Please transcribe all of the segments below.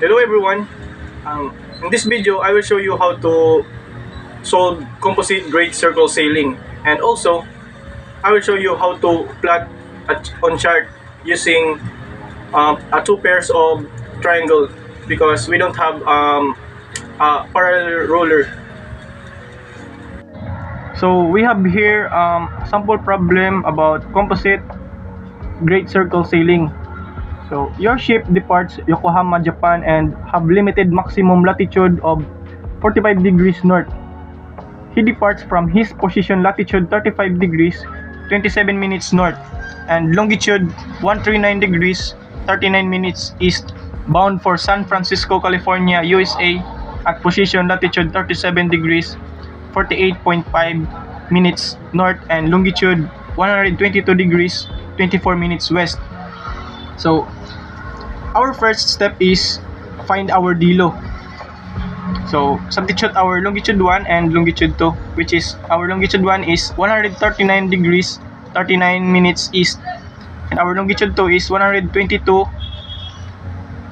Hello everyone. In this video, I will show you how to solve composite great circle sailing, and also I will show you how to plot on chart using a two pairs of triangle because we don't have a parallel ruler. So we have here sample problem about composite great circle sailing. So your ship departs Yokohama, Japan and have limited maximum latitude of 45 degrees north. He departs from his position latitude 35 degrees 27 minutes north and longitude 139 degrees 39 minutes east, bound for San Francisco, California, USA at position latitude 37 degrees 48.5 minutes north and longitude 122 degrees 24 minutes west. So our first step is find our DLO. So substitute our longitude 1 and longitude 2, which is our longitude 1 is 139 degrees 39 minutes east and our longitude 2 is 122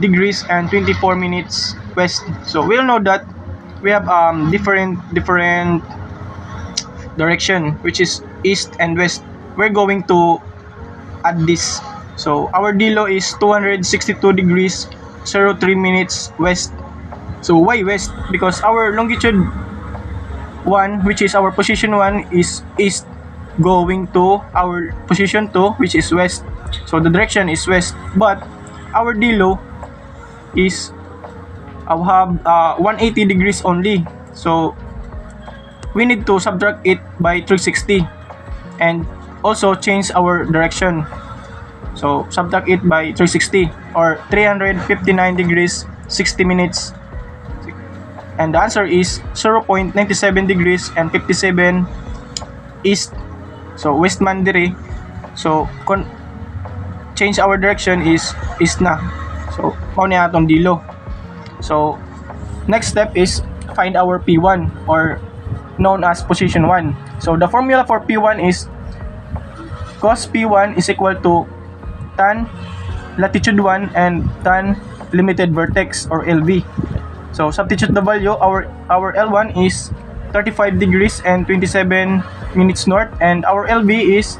degrees and 24 minutes west. So we'll know that we have different direction, which is east and west. We're going to add this. So our DLO is 262 degrees 03 minutes west. So why west? Because our longitude 1, which is our position 1, is east going to our position 2, which is west. So the direction is west. But our DLO is have 180 degrees only. So we need to subtract it by 360 and also change our direction. So subtract it by 360 or 359 degrees 60 minutes and the answer is 0.97 degrees and 57 east. So west man dire. So change our direction is east na. So mao ni atong DLO. So next step is find our P1 or known as position 1. So the formula for P1 is cos P1 is equal to tan latitude 1 and tan limited vertex or LV. So substitute the value. Our L1 is 35 degrees and 27 minutes north and our LV is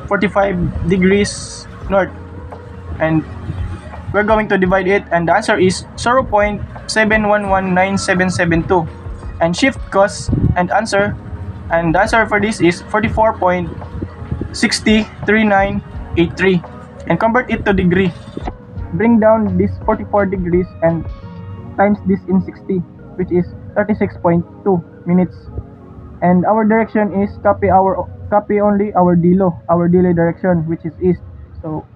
45 degrees north and we're going to divide it and the answer is 0.7119772 and shift cos and the answer for this is 44.603983 and convert it to degree. Bring down this 44 degrees and times this in 60, which is 36.2 minutes. And our direction is copy only our DLO direction, which is east. So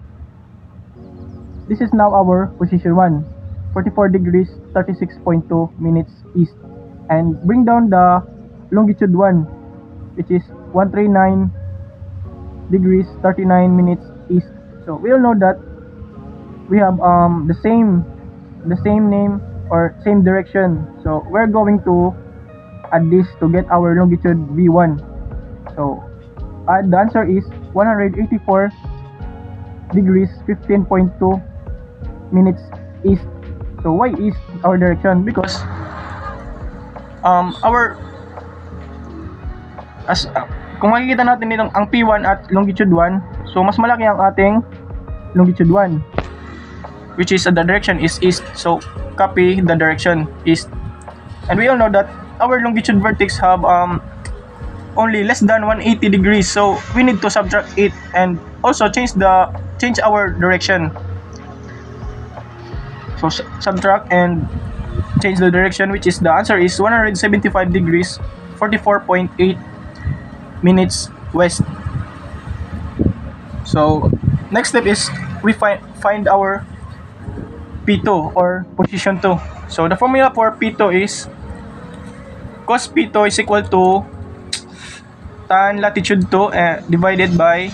this is now our position 1, 44 degrees 36.2 minutes east. And bring down the longitude 1, which is 139 degrees 39 minutes east. So we'll know that we have the same name or same direction. So we're going to add this to get our longitude V1. So the answer is 184 degrees 15.2 minutes east. So why east our direction? Because kung makikita natin dito ang P1 at longitude 1, so mas malaki ang ating longitude 1, which is the direction is east. So copy the direction east. And we all know that our longitude vertex have only less than 180 degrees. So we need to subtract it and also change our direction. So subtract and change the direction, which is the answer is 175 degrees 44.8 minutes west. So next step is we find our P2 or position 2. So the formula for P2 is cos P2 is equal to tan latitude 2 divided by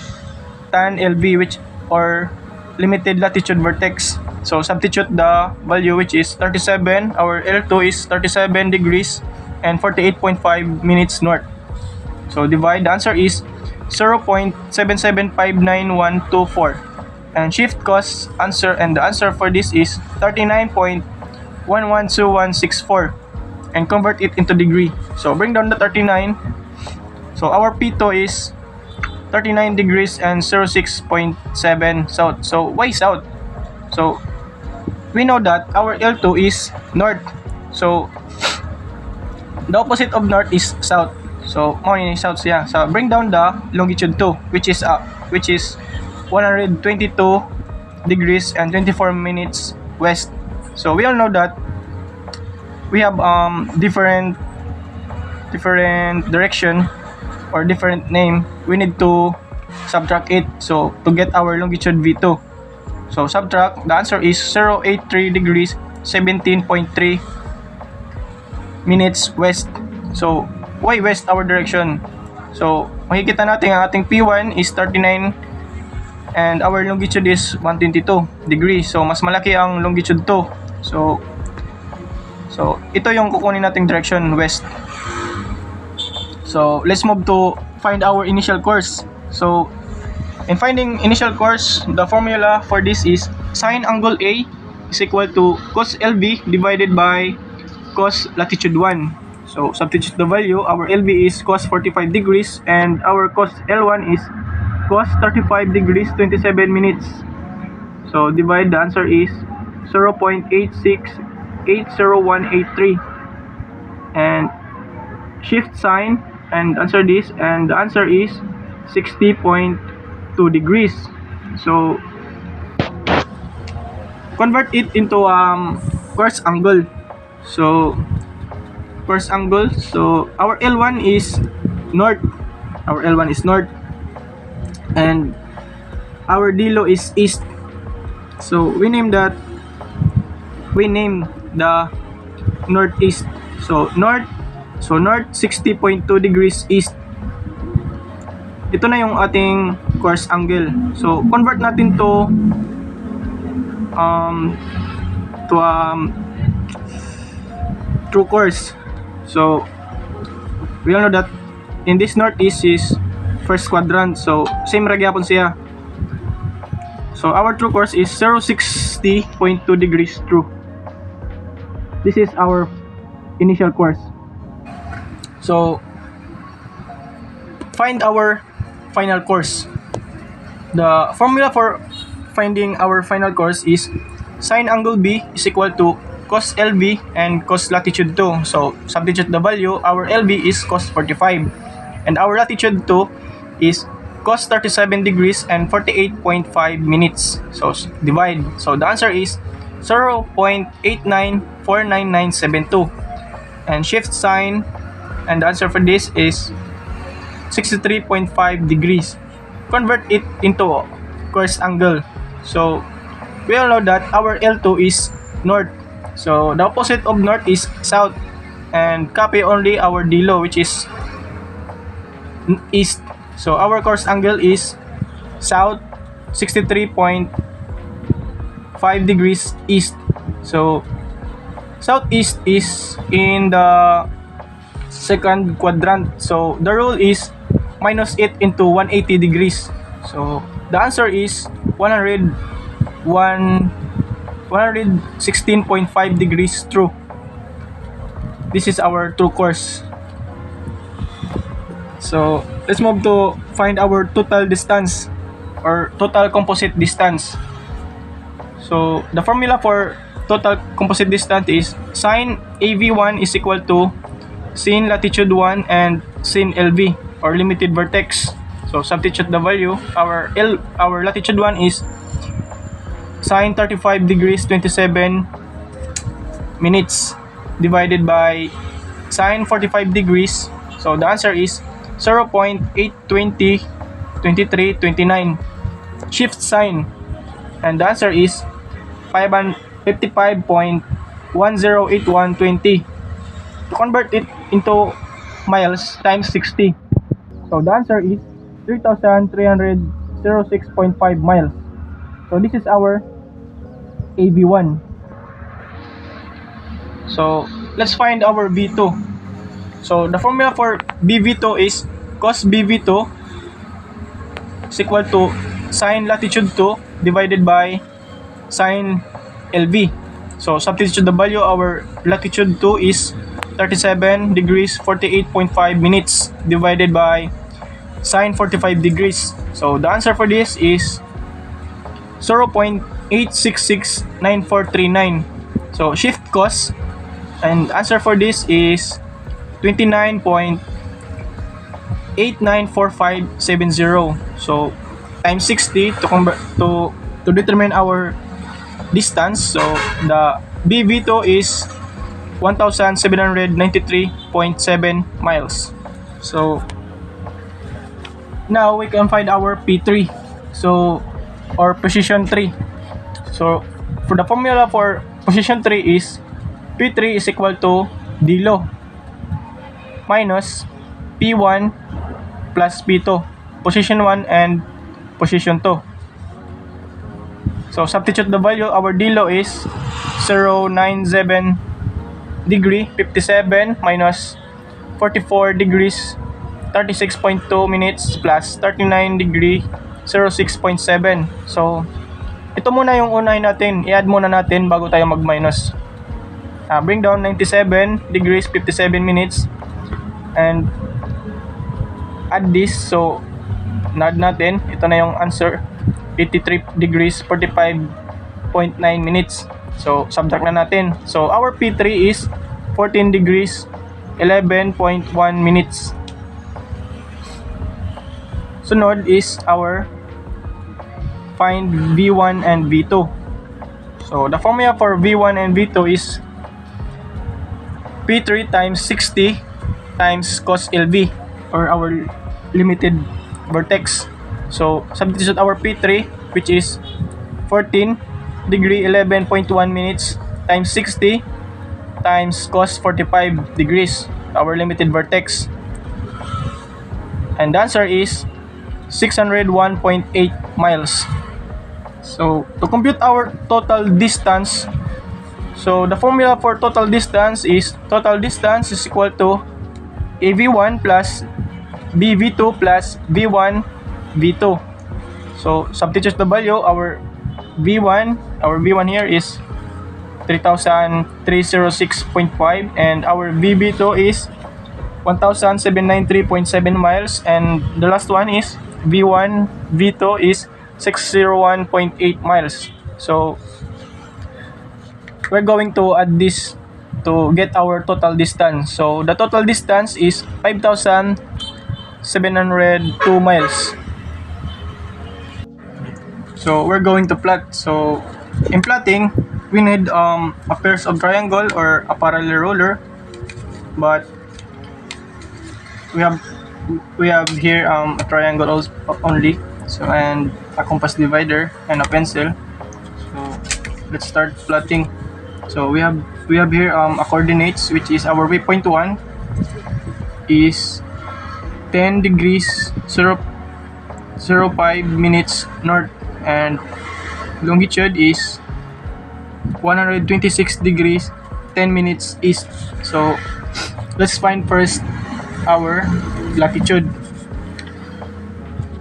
tan LV, which or limited latitude vertex. So substitute the value, which is 37. Our L2 is 37 degrees and 48.5 minutes north. So divide, the answer is 0.775924 and shift cos answer, and the answer for this is 39.112164, and convert it into degree. So bring down the 39. So our P2 is 39 degrees and 06.7 south. So why south? So we know that our L2 is north. So the opposite of north is south. So morning is south siya. So bring down the longitude 2, which is 122 degrees and 24 minutes west. So we all know that we have different direction or different name. We need to subtract it, so to get our longitude V2. So subtract, the answer is 083 degrees 17.3 minutes west. So why west our direction? So makikita natin ang ating P1 is 39 and our longitude is 122 degrees. So mas malaki ang longitude 2. So ito yung kukunin nating direction, west. So let's move to find our initial course. So in finding initial course, the formula for this is sine angle A is equal to cos LB divided by cos latitude 1. So substitute the value. Our LB is cos 45 degrees and our cos L1 is cos 35 degrees 27 minutes. So divide, the answer is 0.8680183, and shift sign and answer this, and the answer is 60.2 degrees. So convert it into course angle. So course angle, so our L1 is north. Our L1 is north and our DLO is east. So we name the northeast. So north 60.2 degrees east. Ito na yung ating course angle. So convert natin to true course. So we all know that in this northeast is first quadrant. So same ra gyapon siya. So our true course is 060.2 degrees true. This is our initial course. So find our final course. The formula for finding our final course is sine angle B is equal to cos LB and cos latitude 2. So substitute the value. Our LB is cos 45 and our latitude 2 is cos 37 degrees and 48.5 minutes. So divide. So the answer is 0.8949972, and shift sign, and the answer for this is 63.5 degrees. Convert it into course angle. So we all know that our L2 is north. So the opposite of north is south, and copy only our DLO, which is east. So our course angle is south 63.5 degrees east. So southeast is in the second quadrant. So the rule is minus it into 180 degrees. So the answer is 116.5 degrees true. This is our true course. So let's move to find our total distance or total composite distance. So the formula for total composite distance is sine AV1 is equal to sin latitude 1 and sin LV, or limited vertex. So substitute the value. Our latitude 1 is sine 35 degrees 27 minutes divided by sine 45 degrees. So the answer is 0.8202329. Shift sign, and the answer is 55.108120. To convert it into miles times 60. So the answer is 3,306.5 miles. So this is our AV1. So let's find our V2. So the formula for BV2 is cos BV2 is equal to sine latitude 2 divided by sine LV. So substitute the value, our latitude 2 is 37 degrees 48.5 minutes divided by sine 45 degrees. So the answer for this is 0.8669439. So shift cost, and answer for this is 29.894570. So times 60 to convert to determine our distance. So the BV2 is 1793.7 miles. So now we can find our P3, so or position 3. So for the formula for position 3 is P3 is equal to DLO minus P1 plus P2, position 1 and position 2. So substitute the value, our DLO is 097 degree 57 minus 44 degrees 36.2 minutes plus 39 degree 06.7. So ito muna yung unahin natin, i-add muna natin bago tayo mag-minus. Bring down 97 degrees 57 minutes and add this. So add natin, ito na yung answer, 83 degrees 45.9 minutes. So subtract na natin. So our P3 is 14 degrees 11.1 minutes. Sunod is our find V1 and V2. So the formula for V1 and V2 is P3 times 60 times cos LV, or our limited vertex. So substitute our P3, which is 14 degree 11.1 minutes times 60 times cos 45 degrees, our limited vertex. And the answer is 601.8 miles. So to compute our total distance, so the formula for total distance is equal to AV1 plus BV2 plus V1 V2. So substitute the value, our V1 here is 3,306.5 and our VB2 is 1,793.7 miles, and the last one is V1 V2 is 601.8 miles. So we're going to add this to get our total distance. So the total distance is 5,702 miles. So we're going to plot. So in plotting, we need a pairs of triangle or a parallel ruler, but we have here a triangle only, so, and a compass divider and a pencil. So let's start plotting. So we have here a coordinates, which is our waypoint 1 is 10 degrees 005 minutes north, and longitude is 126 degrees 10 minutes east. So let's find first our latitude.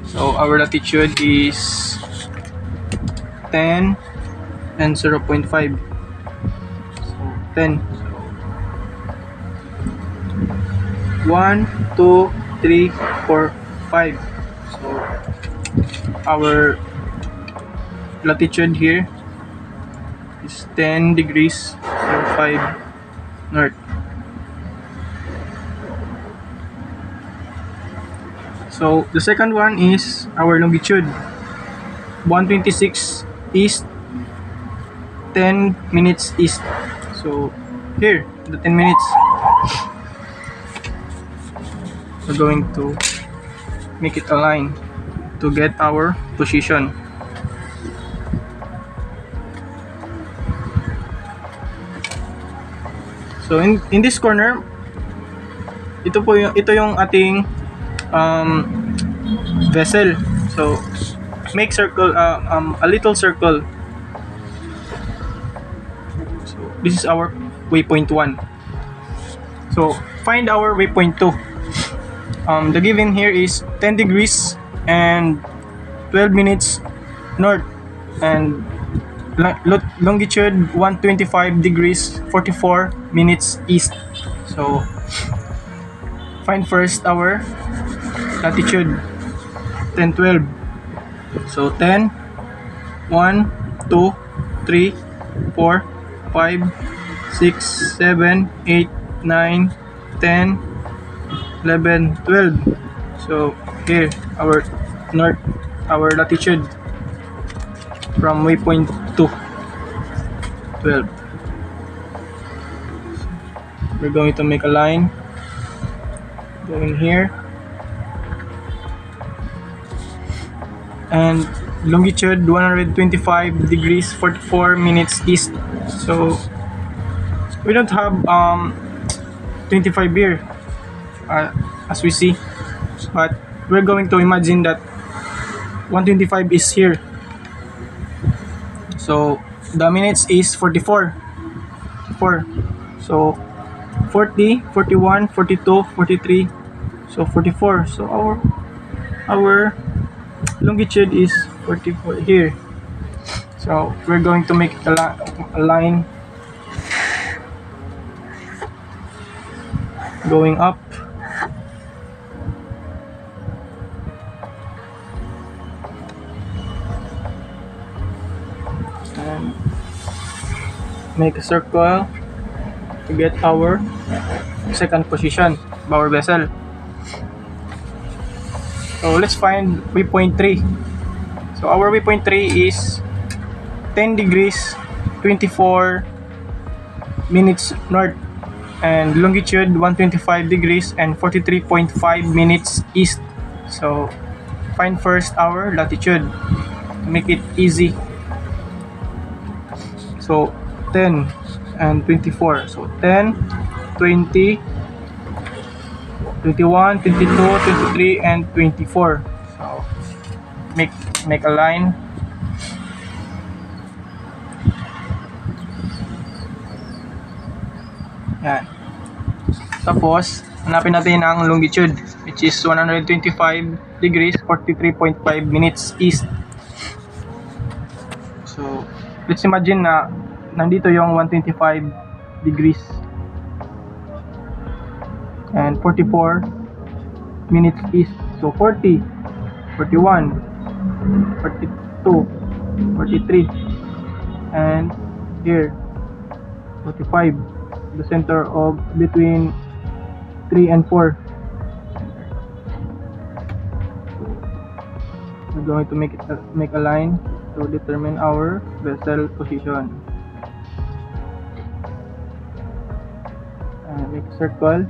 So our latitude is 10 and 0.5. So 10. 1, 2, 3, 4, 5. So our latitude here is 10 degrees 05 north. So the second one is our longitude, 126 east, 10 minutes east. So here, the 10 minutes, we're going to make it align to get our position. So in this corner, ito yung ating vessel. So make circle, a little circle. So this is our waypoint 1. So find our waypoint 2. The given here is 10 degrees and 12 minutes north, and longitude 125 degrees 44 minutes east. So find first our latitude. 10, 12. So 10, 1, 2, 3, 4, 5, 6, 7, 8, 9, 10, 11, 12. So here our north, our latitude from waypoint 2, 12. We're going to make a line going here, and longitude 125 degrees 44 minutes east. So we don't have 25 here, as we see, but we're going to imagine that 125 is here. So the minutes is 44. So 40, 41, 42, 43, so 44. So our longitude is 44 here. So we're going to make a line going up, and make a circle to get our second position of our vessel. So let's find waypoint 3. So our waypoint 3 is 10 degrees 24 minutes north, and longitude 125 degrees and 43.5 minutes east. So find first our latitude to make it easy. So 10 and 24. So 10, 20, 21, 22, 23, and 24. So make a line. Yan. Tapos hanapin natin ang longitude, which is 125 degrees 43.5 minutes east. So let's imagine na nandito yung 125 degrees and 44 minutes east. So 40, 41, 42, 43, and here 45, the center of between 3 and 4. We're going to make a line to determine our vessel position. And make a circle.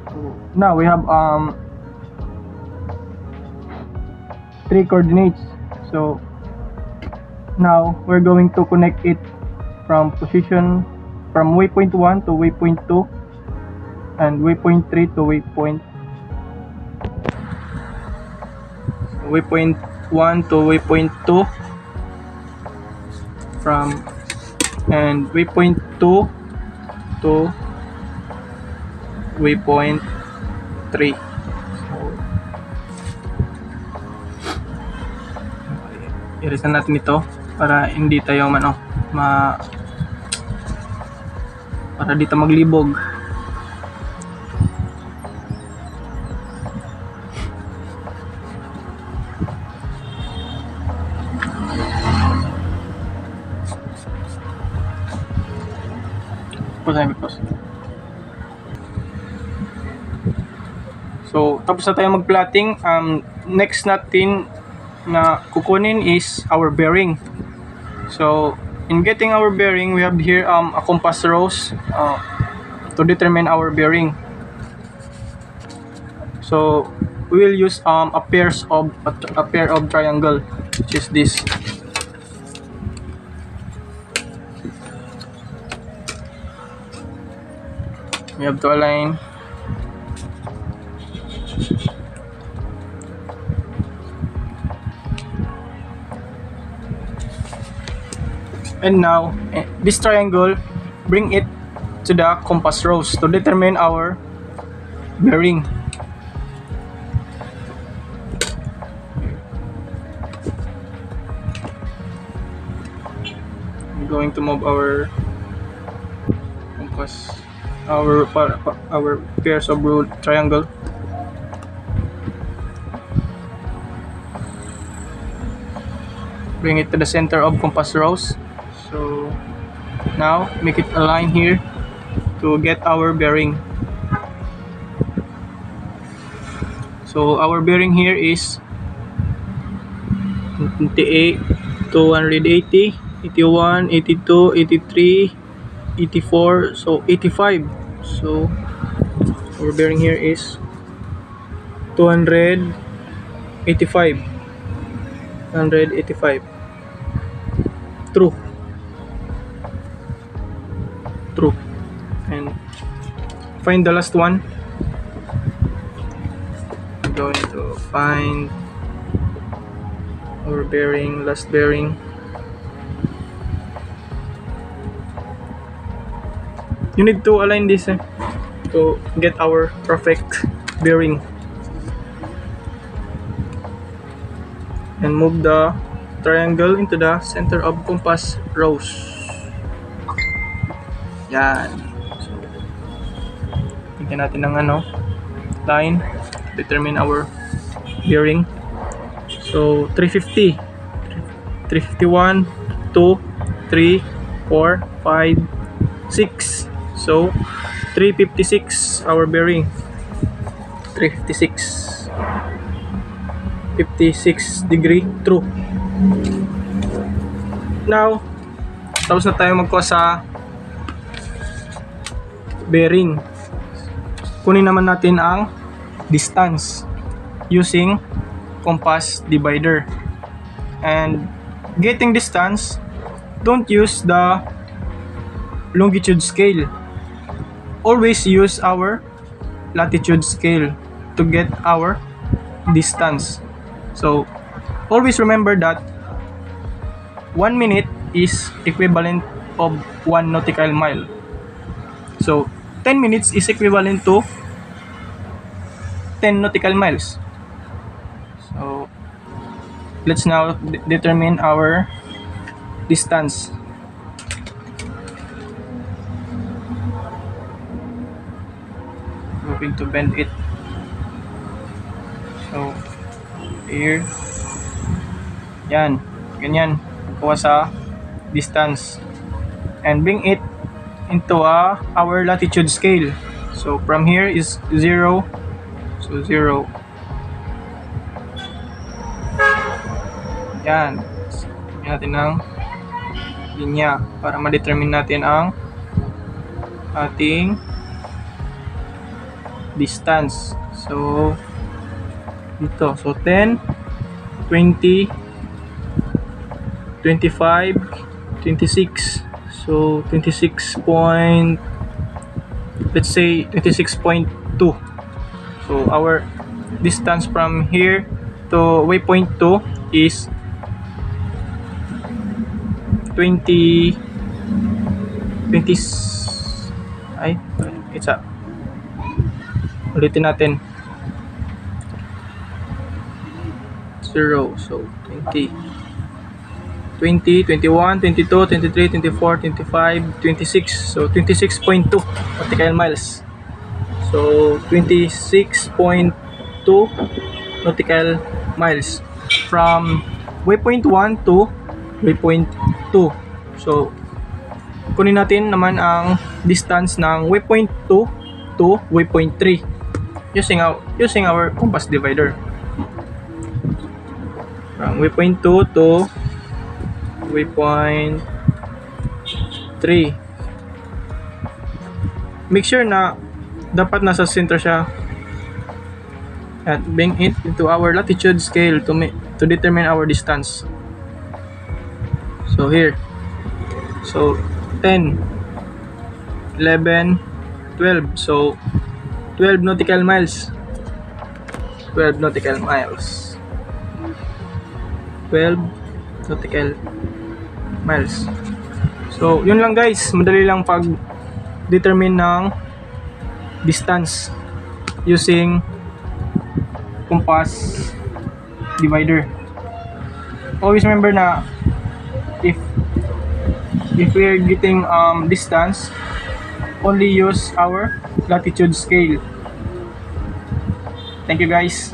So now we have 3 coordinates. So now we're going to connect it from waypoint 1 to waypoint 2, and waypoint 3 to waypoint 1 to waypoint 2, and waypoint 2 to waypoint 3. Irisan natin ito para hindi tayo para dito maglibog. So tapos na tayo mag-plotting. Next natin na kukunin is our bearing. So in getting our bearing, we have here a compass rose to determine our bearing. So we will use a pair of triangle, which is this. We have to align. And now this triangle, bring it to the compass rose to determine our bearing. going to move our compass, our pairs of ruled triangle. Bring it to the center of compass rose. So now make it align here to get our bearing. So our bearing here is 28, 280, 81, 82, 83, 84, so 85. So our bearing here is 285. 185. True. And find the last one. I'm going to find our bearing, last bearing. You need to align this to get our perfect bearing, and move the triangle into the center of compass rose. Yan. So, tingnan natin ng line, determine our bearing. So 350, 351, 2, 3, 4, 5, 6. So 356 our bearing. 356. 56 degree true. Now, tapos na tayo magkuha sa bearing. Kunin naman natin ang distance using compass divider. And getting distance, don't use the longitude scale. Always use our latitude scale to get our distance. So always remember that 1 minute is equivalent of 1 nautical mile. So 10 minutes is equivalent to 10 nautical miles. So let's now determine our distance. We're going to bend it. So here, yan, ganyan, kuha sa distance, and bring it into our latitude scale. So from here is 0, so 0. Yan, lagyan natin ng linya para ma-determine natin ang ating distance. So dito, so 10, 20, 25, 26. So 26 point, let's say 26.2. So our distance from here to waypoint 2 is 20, it's up. Ulitin natin. 0, so 20, 21, 22, 23, 24, 25, 26. So 26.2 nautical miles. So 26.2 nautical miles from waypoint 1 to waypoint 2. So kunin natin naman ang distance ng waypoint 2 to waypoint 3 using our compass divider. From waypoint 2 to waypoint 3. Make sure na dapat nasa center siya, at bring it into our latitude scale to determine our distance. So here, so 10, 11, 12. So 12 nautical miles. 12 nautical miles. 12 nautical miles. So yun lang guys, madali lang pag determine ng distance using compass divider. Always remember na if if we're getting distance, only use our latitude scale. Thank you guys.